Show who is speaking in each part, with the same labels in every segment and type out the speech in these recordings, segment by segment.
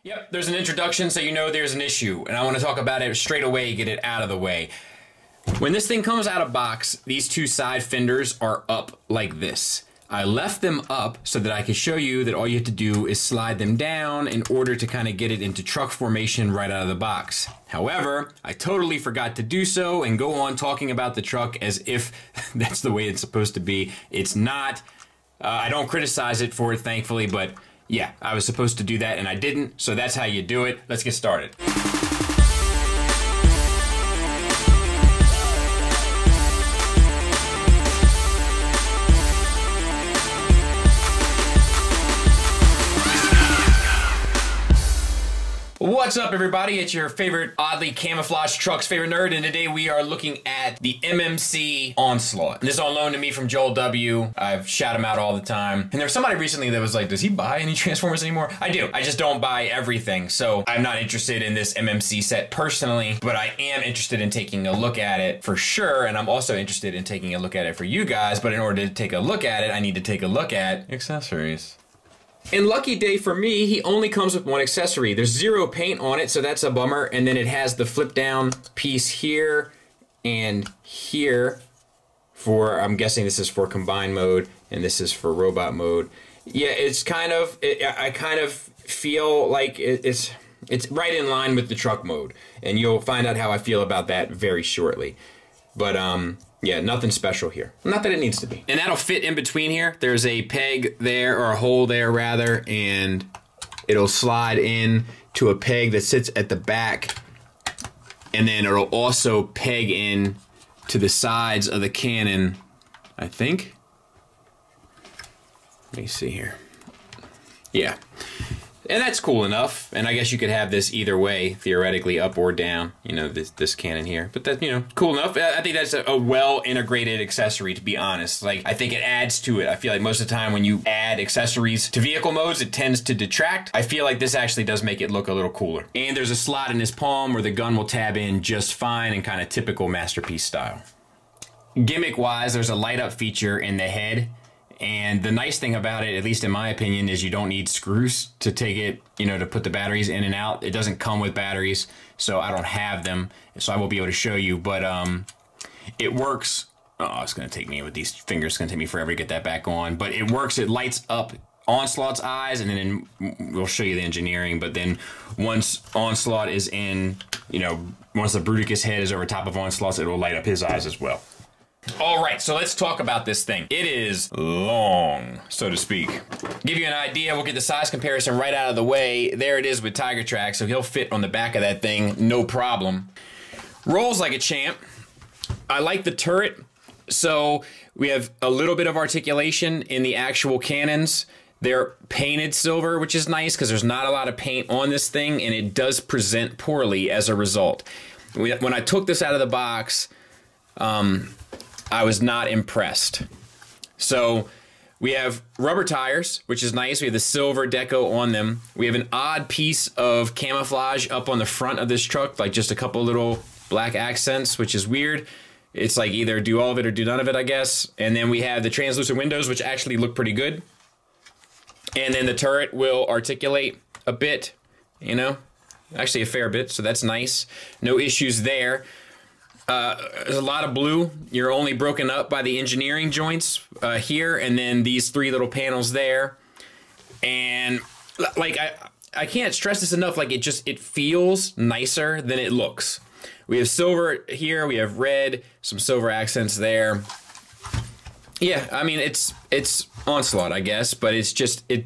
Speaker 1: Yep, there's an introduction so you know there's an issue, and I want to talk about it straight away, get it out of the way. When this thing comes out of box, these two side fenders are up like this. I left them up so that I could show you that all you have to do is slide them down in order to kind of get it into truck formation right out of the box. However, I totally forgot to do so and go on talking about the truck as if that's the way it's supposed to be. It's not. I don't criticize it for it, thankfully, but yeah, I was supposed to do that and I didn't, so that's how you do it. Let's get started. What's up, everybody? It's your favorite oddly camouflaged trucks favorite nerd, and today we are looking at the MMC Onslaught. This is on loan to me from Joel W. I've shout him out all the time. And there was somebody recently that was like, does he buy any Transformers anymore? I do. I just don't buy everything. So I'm not interested in this MMC set personally, but I am interested in taking a look at it for sure. And I'm also interested in taking a look at it for you guys. But in order to take a look at it, I need to take a look at accessories. And lucky day for me, he only comes with one accessory. There's zero paint on it, so that's a bummer. And then it has the flip down piece here and here for, I'm guessing this is for combined mode and this is for robot mode. Yeah, it's kind of, I kind of feel like it's right in line with the truck mode. And you'll find out how I feel about that very shortly. But yeah, nothing special here. Not that it needs to be. And that'll fit in between here. There's a peg there, or a hole there rather, and it'll slide in to a peg that sits at the back, and then it'll also peg in to the sides of the cannon, I think. Let me see here. Yeah. And that's cool enough, and I guess you could have this either way, theoretically, up or down, you know, this cannon here. But that's, you know, cool enough. I think that's a well-integrated accessory, to be honest. Like, I think it adds to it. I feel like most of the time when you add accessories to vehicle modes, it tends to detract. I feel like this actually does make it look a little cooler. And there's a slot in his palm where the gun will tab in just fine and kind of typical Masterpiece style. Gimmick-wise, there's a light-up feature in the head. And the nice thing about it, at least in my opinion, is you don't need screws to take it, you know, to put the batteries in and out. It doesn't come with batteries, so I don't have them, so I won't be able to show you. But it works. Oh, it's going to take me with these fingers. It's going to take me forever to get that back on. But it works. It lights up Onslaught's eyes, and then we'll show you the engineering. But then once Onslaught is in, you know, once the Bruticus head is over top of Onslaught's, it will light up his eyes as well. Alright, so let's talk about this thing. It is long, so to speak. Give you an idea, we'll get the size comparison right out of the way. There it is with Tiger Track, so he'll fit on the back of that thing, no problem. Rolls like a champ. I like the turret, so we have a little bit of articulation in the actual cannons. They're painted silver, which is nice because there's not a lot of paint on this thing, and it does present poorly as a result. When I took this out of the box, I was not impressed. So we have rubber tires, which is nice. We have the silver deco on them. We have an odd piece of camouflage up on the front of this truck, like just a couple little black accents, which is weird. It's like either do all of it or do none of it, I guess. And then we have the translucent windows, which actually look pretty good. And then the turret will articulate a bit, you know, actually a fair bit, so that's nice. No issues there. There's a lot of blue. You're only broken up by the engineering joints here, and then these three little panels there. And like I can't stress this enough. Like it feels nicer than it looks. We have silver here. We have red. Some silver accents there. Yeah, I mean it's Onslaught, I guess, but it's just it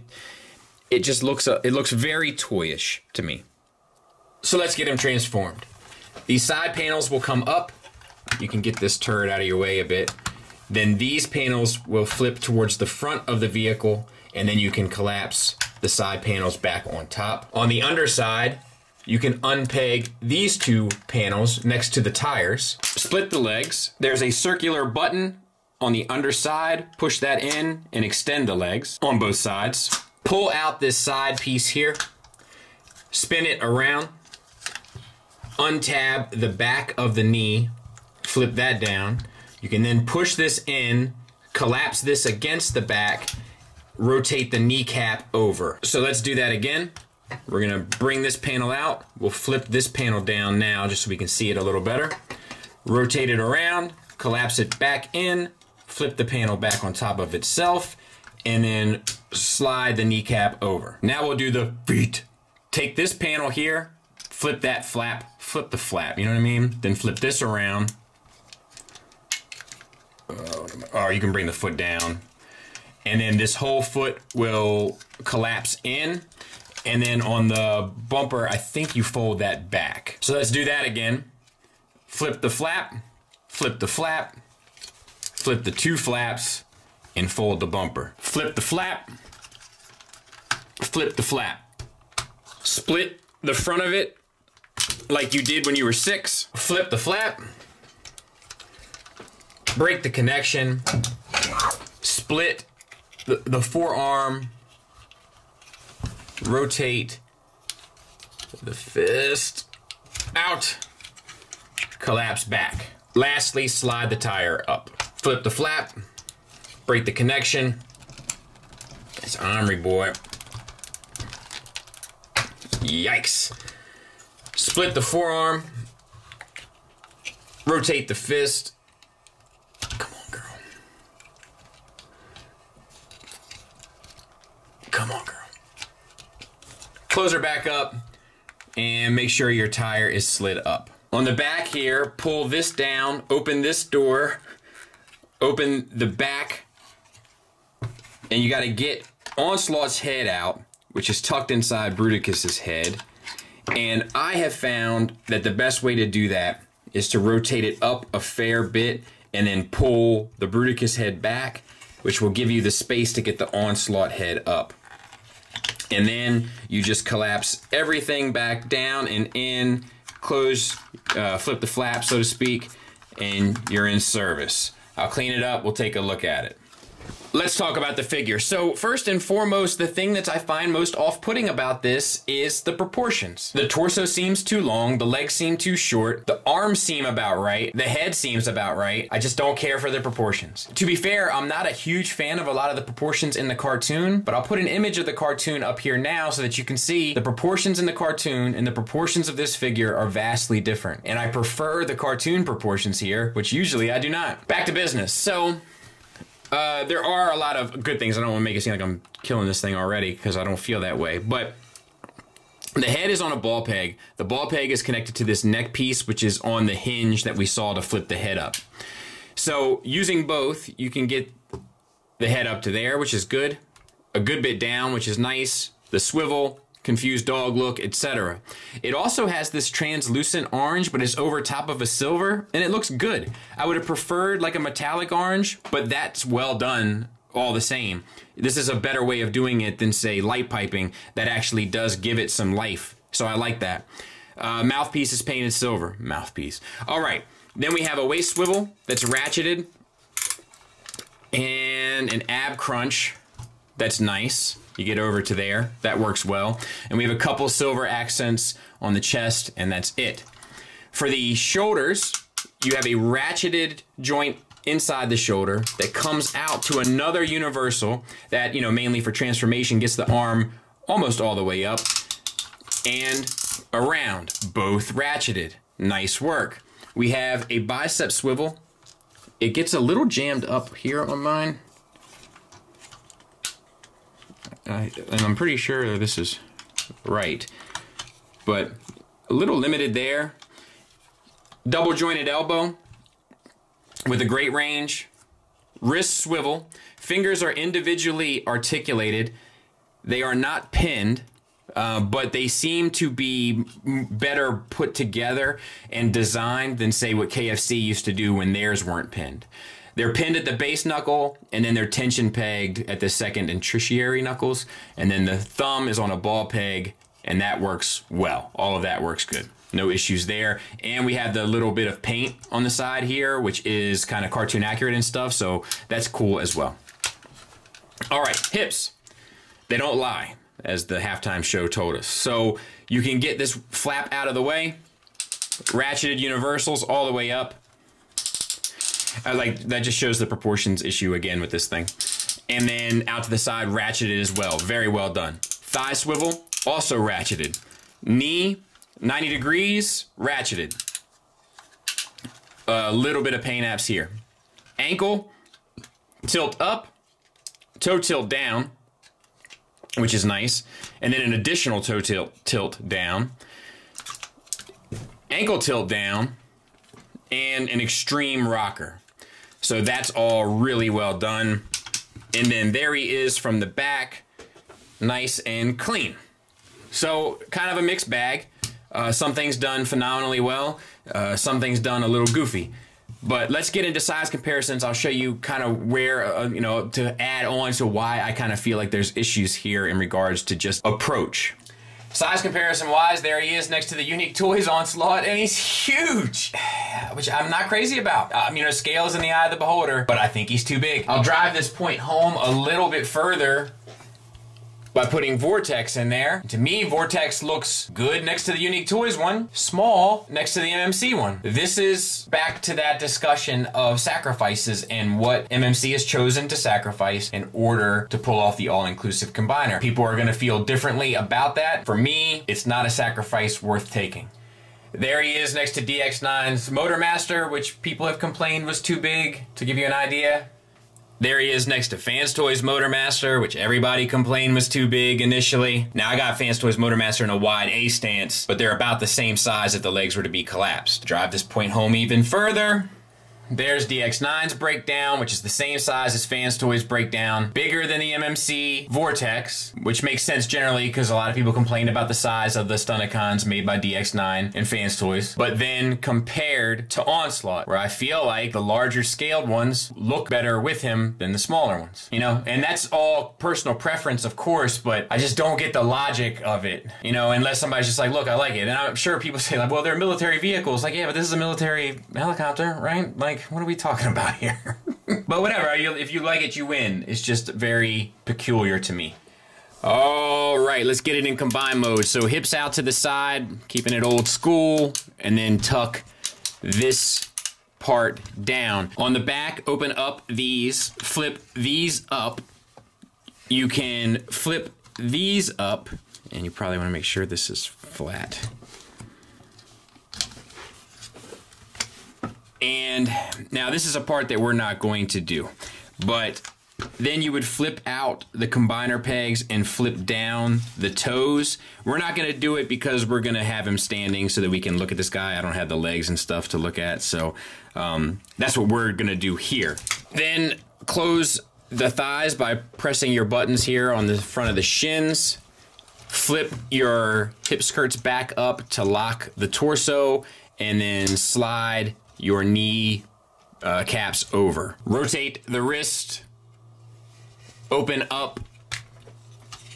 Speaker 1: just looks very toyish to me. So let's get him transformed. These side panels will come up. You can get this turret out of your way a bit. Then these panels will flip towards the front of the vehicle, and then you can collapse the side panels back on top. On the underside, you can unpeg these two panels next to the tires. Split the legs. There's a circular button on the underside. Push that in and extend the legs on both sides. Pull out this side piece here. Spin it around. Untab the back of the knee, flip that down. You can then push this in, collapse this against the back, rotate the kneecap over. So let's do that again. We're gonna bring this panel out. We'll flip this panel down now just so we can see it a little better. Rotate it around, collapse it back in, flip the panel back on top of itself, and then slide the kneecap over. Now we'll do the feet. Take this panel here, flip that flap, flip the flap, you know what I mean? Then flip this around. Or you can bring the foot down. And then this whole foot will collapse in. And then on the bumper, I think you fold that back. So let's do that again. Flip the flap, flip the flap, flip the two flaps, and fold the bumper. Flip the flap, flip the flap. Split the front of it like you did when you were 6. Flip the flap, break the connection, split the forearm, rotate the fist out, collapse back. Lastly, slide the tire up. Flip the flap, break the connection. It's Omri, boy. Yikes. Split the forearm, rotate the fist. Come on, girl. Come on, girl. Close her back up and make sure your tire is slid up. On the back here, pull this down, open this door, open the back, and you gotta get Onslaught's head out, which is tucked inside Bruticus's head. And I have found that the best way to do that is to rotate it up a fair bit and then pull the Bruticus head back, which will give you the space to get the Onslaught head up. And then you just collapse everything back down and in, close, flip the flap, so to speak, and you're in service. I'll clean it up, we'll take a look at it. Let's talk about the figure. So first and foremost, the thing that I find most off-putting about this is the proportions. The torso seems too long, the legs seem too short, the arms seem about right, the head seems about right. I just don't care for the proportions. To be fair, I'm not a huge fan of a lot of the proportions in the cartoon, but I'll put an image of the cartoon up here now so that you can see the proportions in the cartoon and the proportions of this figure are vastly different. And I prefer the cartoon proportions here, which usually I do not. Back to business. So, there are a lot of good things. I don't want to make it seem like I'm killing this thing already because I don't feel that way. But the head is on a ball peg. The ball peg is connected to this neck piece, which is on the hinge that we saw to flip the head up. So using both, you can get the head up to there, which is good. A good bit down, which is nice. The swivel, confused dog look, etc. It also has this translucent orange, but it's over top of a silver, and it looks good. I would have preferred like a metallic orange, but that's well done all the same. This is a better way of doing it than, say, light piping that actually does give it some life. So I like that. Mouthpiece is painted silver. Mouthpiece. All right. Then we have a waist swivel that's ratcheted and an ab crunch that's nice. You get over to there, that works well. And we have a couple silver accents on the chest, and that's it. For the shoulders, you have a ratcheted joint inside the shoulder that comes out to another universal that, you know, mainly for transformation, gets the arm almost all the way up and around, both ratcheted. Nice work. We have a bicep swivel. It gets a little jammed up here on mine. And I'm pretty sure this is right, but a little limited there. Double jointed elbow with a great range. Wrist swivel. Fingers are individually articulated. They are not pinned, but they seem to be better put together and designed than, say, what KFC used to do when theirs weren't pinned. They're pinned at the base knuckle, and then they're tension pegged at the second and tertiary knuckles, and then the thumb is on a ball peg, and that works well. All of that works good. No issues there. And we have the little bit of paint on the side here, which is kind of cartoon accurate and stuff, so that's cool as well. All right, hips. They don't lie, as the halftime show told us. So you can get this flap out of the way, ratcheted universals all the way up. That just shows the proportions issue again with this thing. And then out to the side, ratcheted as well. Very well done. Thigh swivel, also ratcheted. Knee, 90 degrees, ratcheted. A little bit of pain apps here. Ankle, tilt up, toe tilt down, which is nice. And then an additional toe tilt down. Ankle tilt down, and an extreme rocker. So that's all really well done. And then there he is from the back, nice and clean. So kind of a mixed bag. Some things done phenomenally well, some things done a little goofy. But let's get into size comparisons. I'll show you kind of where, you know, to add on to why I kind of feel like there's issues here in regards to just approach. Size comparison wise, there he is next to the Unique Toys Onslaught, and he's huge, which I'm not crazy about. You know, scale is in the eye of the beholder, but I think he's too big. I'll drive this point home a little bit further by putting Vortex in there. To me, Vortex looks good next to the Unique Toys one, small next to the MMC one. This is back to that discussion of sacrifices and what MMC has chosen to sacrifice in order to pull off the all-inclusive combiner. People are gonna feel differently about that. For me, it's not a sacrifice worth taking. There he is next to DX9's Motormaster, which people have complained was too big, to give you an idea. There he is next to Fans Toys Motormaster, which everybody complained was too big initially. Now I got Fans Toys Motormaster in a wide A stance, but they're about the same size if the legs were to be collapsed. Drive this point home even further. There's DX9's breakdown, which is the same size as Fans Toys breakdown, bigger than the MMC Vortex, which makes sense generally because a lot of people complained about the size of the Stunticons made by DX9 and Fans Toys. But then compared to Onslaught, where I feel like the larger scaled ones look better with him than the smaller ones, you know? And that's all personal preference, of course, but I just don't get the logic of it, you know, unless somebody's just like, look, I like it. And I'm sure people say like, well, they're military vehicles. Like, yeah, but this is a military helicopter, right? Like, what are we talking about here? But whatever, if you like it, you win. It's just very peculiar to me. All right, let's get it in combine mode. So hips out to the side, keeping it old school, and then tuck this part down. On the back, open up these, flip these up. You can flip these up, and you probably want to make sure this is flat. And now this is a part that we're not going to do, but then you would flip out the combiner pegs and flip down the toes. We're not going to do it because we're going to have him standing so that we can look at this guy. I don't have the legs and stuff to look at, so that's what we're going to do here. Then close the thighs by pressing your buttons here on the front of the shins. Flip your hip skirts back up to lock the torso, and then slide your knee caps over. Rotate the wrist, open up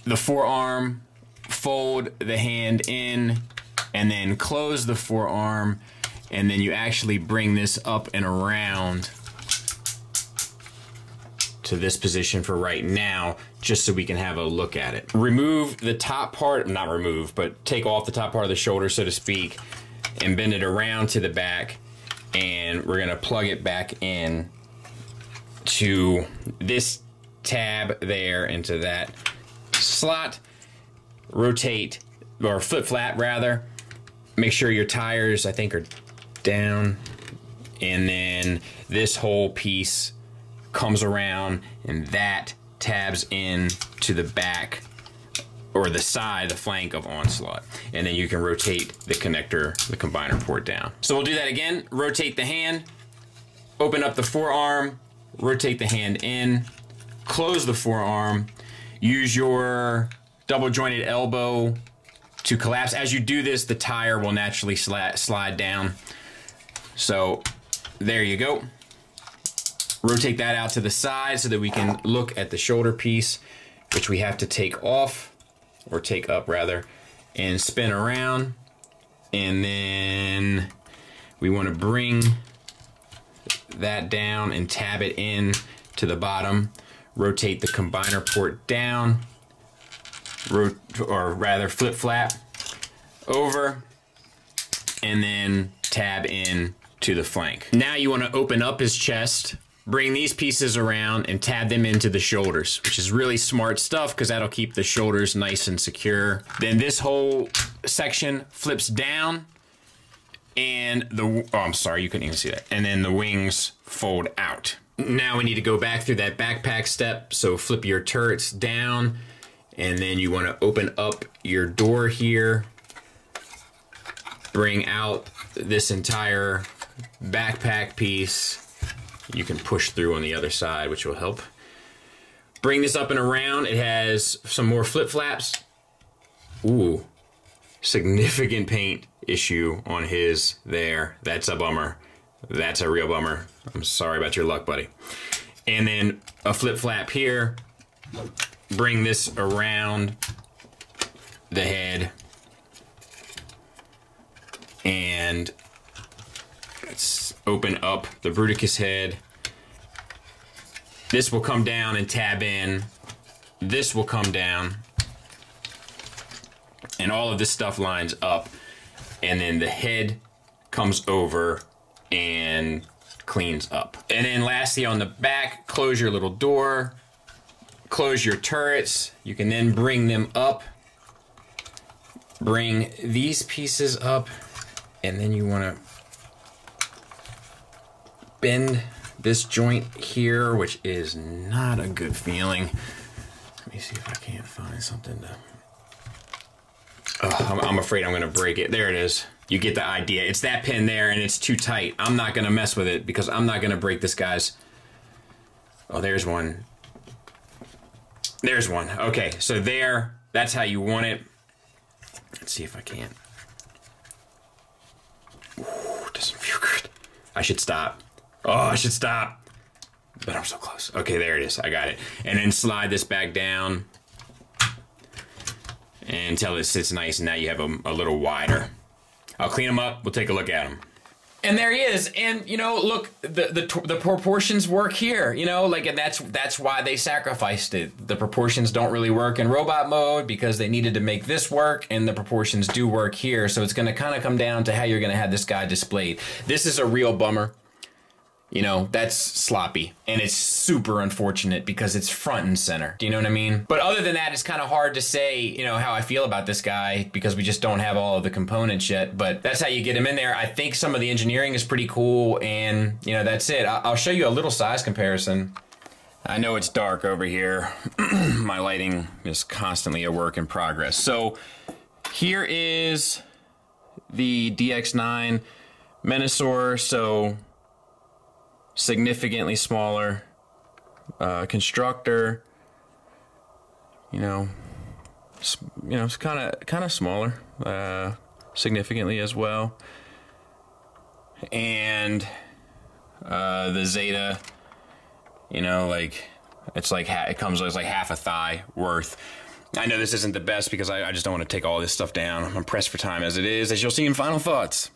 Speaker 1: the forearm, fold the hand in, and then close the forearm, and then you actually bring this up and around to this position for right now, just so we can have a look at it. Remove the top part, not remove, but take off the top part of the shoulder, so to speak, and bend it around to the back. And we're gonna plug it back in to this tab there, into that slot. Rotate, or flip flat rather. Make sure your tires, I think, are down. And then this whole piece comes around, and that tabs in to the back, or the side, the flank of Onslaught. And then you can rotate the connector, the combiner port down. So we'll do that again. Rotate the hand, open up the forearm, rotate the hand in, close the forearm, use your double jointed elbow to collapse. As you do this, the tire will naturally slide down. So there you go. Rotate that out to the side so that we can look at the shoulder piece, which we have to take off, or take up rather, and spin around. And then we want to bring that down and tab it in to the bottom. Rotate the combiner port down, or rather flip flap over, and then tab in to the flank. Now you want to open up his chest bring these pieces around and tab them into the shoulders, which is really smart stuff because that'll keep the shoulders nice and secure. Then this whole section flips down and oh, I'm sorry, you couldn't even see that. And then the wings fold out. Now we need to go back through that backpack step. So flip your turrets down and then you want to open up your door here. Bring out this entire backpack piece. You can push through on the other side, which will help. Bring this up and around. It has some more flip flaps. Ooh, significant paint issue on his there. That's a bummer. That's a real bummer. I'm sorry about your luck, buddy. And then a flip flap here. Bring this around the head. And let's open up the Bruticus head. This will come down and tab in. This will come down. And all of this stuff lines up. And then the head comes over and cleans up. And then lastly on the back, close your little door. Close your turrets. You can then bring them up. Bring these pieces up. And then you want to bend this joint here, which is not a good feeling. Let me see if I can't find something to... Oh, I'm afraid I'm going to break it. There it is. You get the idea. It's that pin there and it's too tight. I'm not going to mess with it because I'm not going to break this guy's... Oh, there's one. There's one. Okay, so there, that's how you want it. Let's see if I can. Ooh, doesn't feel good. I should stop. Oh, I should stop. But I'm so close. Okay, there it is. I got it. And then slide this back down until it sits nice, and now you have a little wider. I'll clean them up. We'll take a look at them. And there he is. And, you know, look, the proportions work here, you know, like, and that's why they sacrificed it. The proportions don't really work in robot mode because they needed to make this work, and the proportions do work here. So it's going to kind of come down to how you're going to have this guy displayed. This is a real bummer. You know, that's sloppy, and it's super unfortunate because it's front and center. Do you know what I mean? But other than that, it's kind of hard to say, you know, how I feel about this guy because we just don't have all of the components yet, but that's how you get him in there. I think some of the engineering is pretty cool, and, you know, that's it. I'll show you a little size comparison. I know it's dark over here. My lighting is constantly a work in progress. So here is the DX9 Menasor, so significantly smaller constructor. It's kind of smaller, significantly as well. And the Zeta, you know, like it comes as like half a thigh worth. I know this isn't the best because I just don't want to take all this stuff down. I'm pressed for time as it is, as you'll see in Final Thoughts.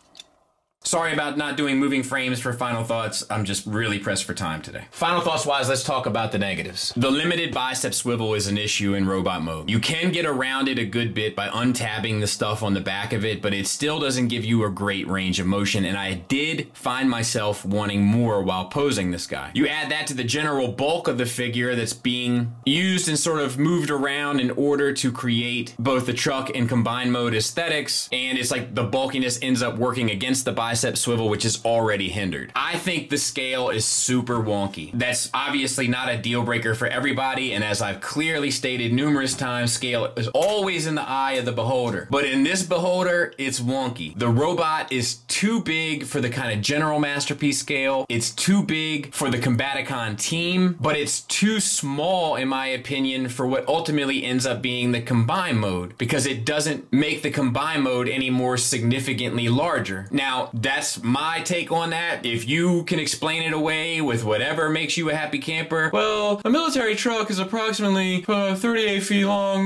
Speaker 1: Sorry about not doing moving frames for Final Thoughts. I'm just really pressed for time today. Final Thoughts wise, let's talk about the negatives. The limited bicep swivel is an issue in robot mode. You can get around it a good bit by untabbing the stuff on the back of it, but it still doesn't give you a great range of motion, and I did find myself wanting more while posing this guy. You add that to the general bulk of the figure that's being used and sort of moved around in order to create both the truck and combined mode aesthetics, and it's like the bulkiness ends up working against the bicep swivel, which is already hindered. I think the scale is super wonky. That's obviously not a deal breaker for everybody, and as I've clearly stated numerous times, scale is always in the eye of the beholder. But in this beholder, it's wonky. The robot is too big for the kind of general masterpiece scale. It's too big for the Combaticon team, but it's too small, in my opinion, for what ultimately ends up being the combined mode, because it doesn't make the combined mode any more significantly larger. Now, that's my take on that. If you can explain it away with whatever makes you a happy camper, well, a military truck is approximately 38 feet long,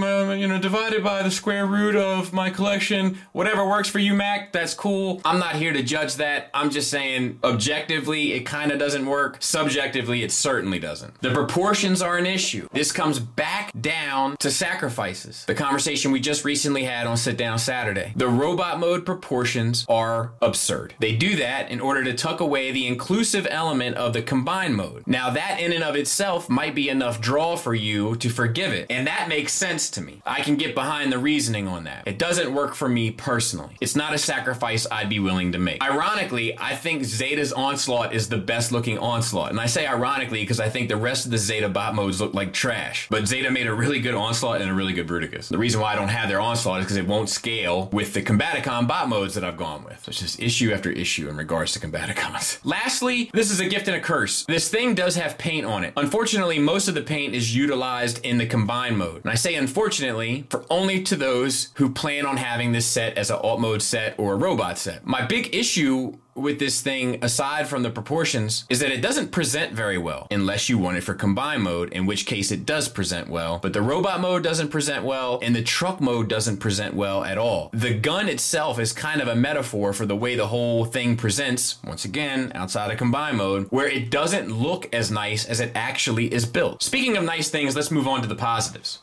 Speaker 1: divided by the square root of my collection. Whatever works for you, Mac, that's cool. I'm not here to judge that. I'm just saying, objectively, it kind of doesn't work. Subjectively, it certainly doesn't. The proportions are an issue. This comes back down to sacrifices. The conversation we just recently had on Sit Down Saturday. The robot mode proportions are absurd. mode. They do that in order to tuck away the inclusive element of the combine mode. Now that in and of itself might be enough draw for you to forgive it, and that makes sense to me. I can get behind the reasoning on that. It doesn't work for me personally. It's not a sacrifice I'd be willing to make. Ironically, I think Zeta's Onslaught is the best looking Onslaught, and I say ironically because I think the rest of the Zeta bot modes look like trash, but Zeta made a really good Onslaught and a really good Bruticus. The reason why I don't have their Onslaught is because it won't scale with the Combaticon bot modes that I've gone with. It's just issue after issue in regards to Combaticons. Lastly, this is a gift and a curse. This thing does have paint on it. Unfortunately, most of the paint is utilized in the combine mode. And I say unfortunately for only to those who plan on having this set as an alt mode set or a robot set. My big issue with this thing, aside from the proportions, is that it doesn't present very well unless you want it for combine mode, in which case it does present well, but the robot mode doesn't present well and the truck mode doesn't present well at all. The gun itself is kind of a metaphor for the way the whole thing presents, once again, outside of combine mode, where it doesn't look as nice as it actually is built. Speaking of nice things, let's move on to the positives.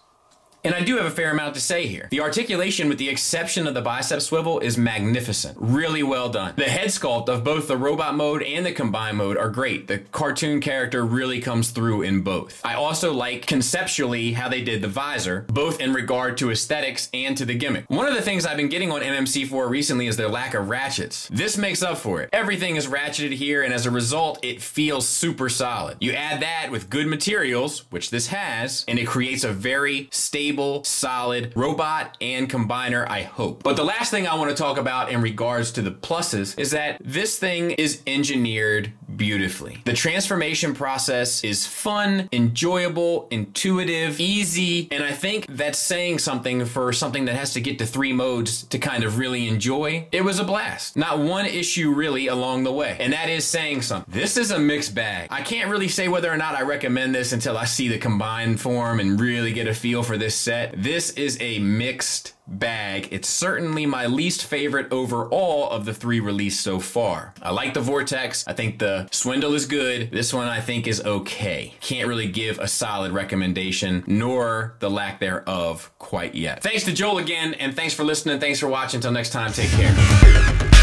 Speaker 1: And I do have a fair amount to say here. The articulation, with the exception of the bicep swivel, is magnificent. Really well done. The head sculpt of both the robot mode and the combine mode are great. The cartoon character really comes through in both. I also like conceptually how they did the visor, both in regard to aesthetics and to the gimmick. One of the things I've been getting on MMC for recently is their lack of ratchets. This makes up for it. Everything is ratcheted here, and as a result, it feels super solid. You add that with good materials, which this has, and it creates a very stable, solid robot and combiner, I hope. But the last thing I want to talk about in regards to the pluses is that this thing is engineered beautifully. The transformation process is fun, enjoyable, intuitive, easy, and I think that's saying something for something that has to get to 3 modes to kind of really enjoy. It was a blast. Not one issue really along the way, and that is saying something. This is a mixed bag. I can't really say whether or not I recommend this until I see the combined form and really get a feel for this set. This is a mixed bag. It's certainly my least favorite overall of the 3 released so far. I like the Vortex. I think the Swindle is good. This one I think is okay. Can't really give a solid recommendation, nor the lack thereof quite yet. Thanks to Joel again, and thanks for listening. Thanks for watching. Until next time, take care.